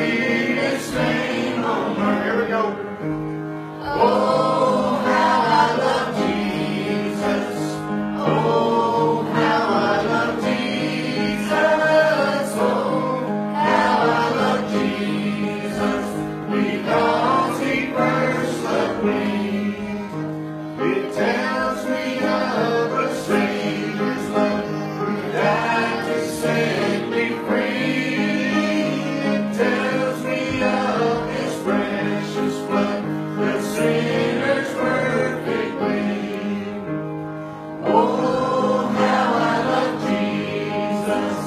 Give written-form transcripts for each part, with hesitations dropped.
sweetest name on earth. Here we go. Oh, how I love Jesus. Oh, how I love Jesus. Oh, how I love Jesus. Because he first loved me. It tells me of a Savior's love who died to set me free. It tells me of his precious blood, the sinner's perfect clean. Oh, how I love Jesus.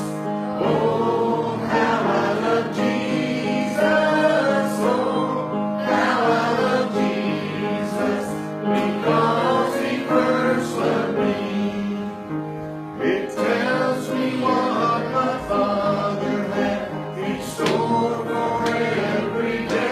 Oh, how I love Jesus. Oh, how I love Jesus. Because he first loved me. It tells me what my Father had in store for every day.